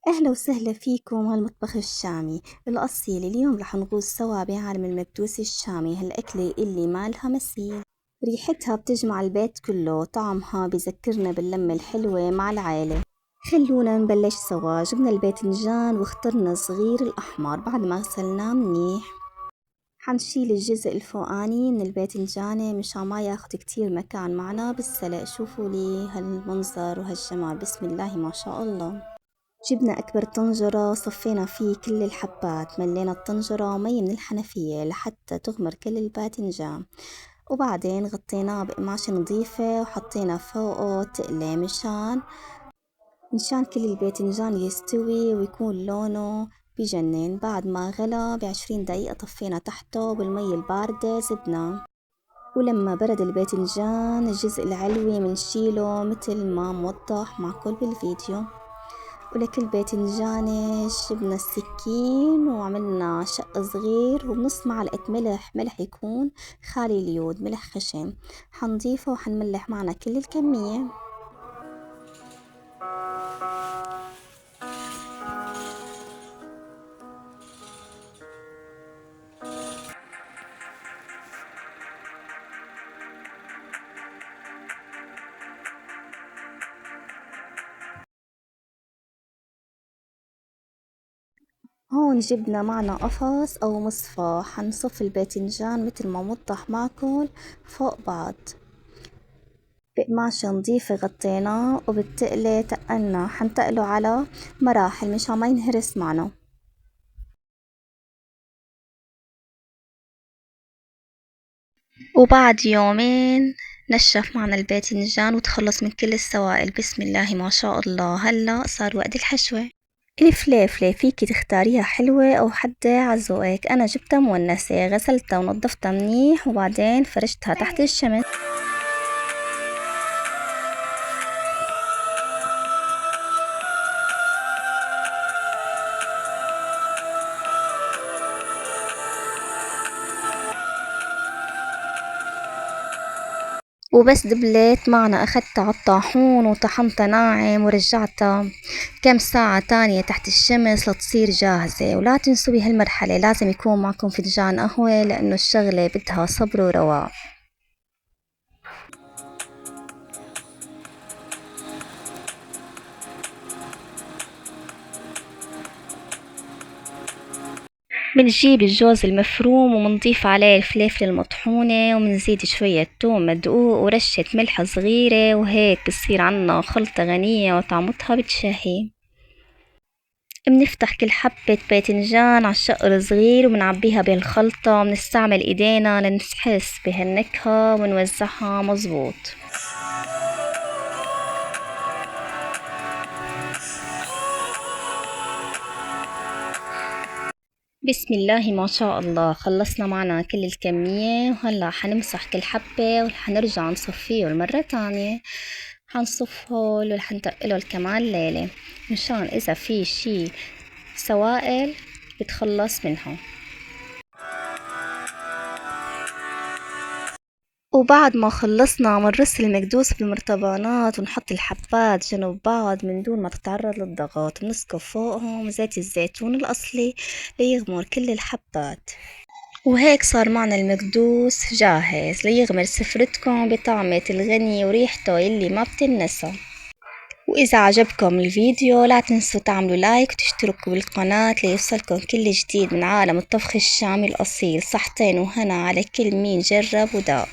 أهلا وسهلا فيكم هالمطبخ الشامي الأصيل. اليوم رح نغوص سوا بعالم المكدوس الشامي، هالأكلة اللي ما لها مثيل. ريحتها بتجمع البيت كله، طعمها بذكرنا باللمة الحلوة مع العائلة. خلونا نبلش سوا. جبنا الباذنجان واخترنا صغير الأحمر بعد ما غسلناه منيح. حنشيل الجزء الفوقاني من الباذنجانة مشان ما ياخد كتير مكان معنا بالسلق. شوفوا لي هالمنظر وهالجمال، بسم الله ما شاء الله. جبنا أكبر طنجرة صفينا فيه كل الحبات، ملينا الطنجرة مي من الحنفية لحتى تغمر كل الباذنجان، وبعدين غطيناه بقماشة نظيفة وحطينا فوقه تقلة مشان كل الباذنجان يستوي ويكون لونه بجنن. بعد ما غلى ب20 دقيقة طفينا تحته بالمي الباردة زبناه. ولما برد الباذنجان الجزء العلوي منشيله متل ما موضح معكم بالفيديو. ولكل باذنجانة جبنا السكين وعملنا شق صغير وبنص معلقة ملح يكون خالي اليود، ملح خشن. حنضيفه وحنملح معنا كل الكمية. هون جبنا معنا قفص أو مصفى، حنصف الباذنجان متل ما موضح معكم فوق بعض بقماشة نظيفة غطيناه، وبالتقلة تقلنا حنتقله على مراحل مشان ما ينهرس معنا. وبعد يومين نشف معنا الباذنجان وتخلص من كل السوائل. بسم الله ما شاء الله. هلأ صار وقت الحشوة. الفليفلة فيكي تختاريها حلوة أو حتى عذوقك. أنا جبتها مونسة، غسلتها ونضفتها منيح وبعدين فرشتها تحت الشمس. وبس دبلت معنا أخدتها عالطاحون وطحنتها ناعم ورجعتها كم ساعة تانية تحت الشمس لتصير جاهزة. ولا تنسوا بهالمرحلة لازم يكون معكم فنجان قهوة، لأنه الشغلة بدها صبر ورواق. بنجيب الجوز المفروم ومنضيف عليه الفليفلة المطحونة ومنزيد شوية توم مدقوق ورشة ملح صغيرة، وهيك بتصير عنا خلطة غنية وطعمتها بتشهي. بنفتح كل حبة باذنجان عالشق الصغير وبنعبيها بالخلطة، وبنستعمل ايدينا لنحس بهالنكهة ونوزعها مظبوط. بسم الله ما شاء الله. خلصنا معنا كل الكمية، وهلا حنمسح كل حبة وحنرجع نصفيه مرة تانية. حنصفه وحنتقله كمان ليلة مشان إذا في شي سوائل بتخلص منها. وبعد ما خلصنا منرص المكدوس بالمرطبانات ونحط الحبات جنب بعض من دون ما تتعرض للضغط. بنسكب فوقهم زيت الزيتون الأصلي ليغمر كل الحبات. وهيك صار معنا المكدوس جاهز ليغمر سفرتكم بطعمة الغني وريحته اللي ما بتنسى. وإذا عجبكم الفيديو لا تنسوا تعملوا لايك وتشتركوا بالقناة ليوصلكم كل جديد من عالم الطبخ الشامي الأصيل. صحتين وهنا على كل مين جرب وداق.